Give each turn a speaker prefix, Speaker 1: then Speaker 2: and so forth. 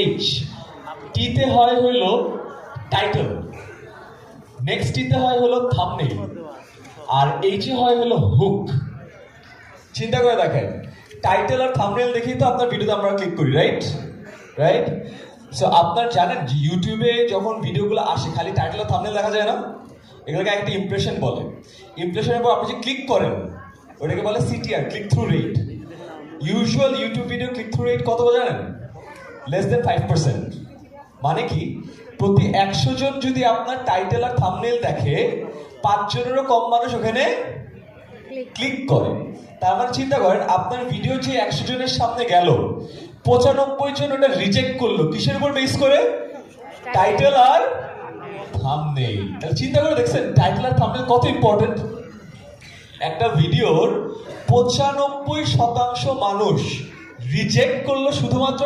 Speaker 1: H. টিতে হয় হলো টাইটেল, নেক্সট টিতে হয় হলো থাম্বনেল, আর এইচে হয় হলো হুক। চিন্তা করে দেখেন, টাইটেল আর থাম্বনেল দেখেই তো আপনার ভিডিওতে আমরা ক্লিক করি, রাইট? রাইট? সো আপনার জানেন যে ইউটিউবে যখন ভিডিওগুলো আসে খালি টাইটেল আর থাম্বনেল দেখা যায় না, এগুলোকে একটা ইমপ্রেশন বলে। ইমপ্রেশনের পর আপনি যে ক্লিক করেন ওটাকে বলে CTR, click through rate. Usual YouTube video click through rate কত জানেন? Less than 5%। মানে কি, প্রতি 100 জন যদি আপনার টাইটেল আর থাম্বনেল দেখে, 5 জনেরও কম মানুষ ওখানে ক্লিক করে। তার মানে চিন্তা করেন, আপনার ভিডিও যে 100 জনের সামনে গেল, 95 জন ওটা রিজেক্ট করলো কিসের উপর বেস করে? টাইটেল আর থাম্বনেল। তাহলে চিন্তা করে দেখছেন টাইটেল আর থাম্বনেল কত ইম্পর্টেন্ট। একটা ভিডিওর 95% মানুষ রিজেক্ট করলো শুধুমাত্র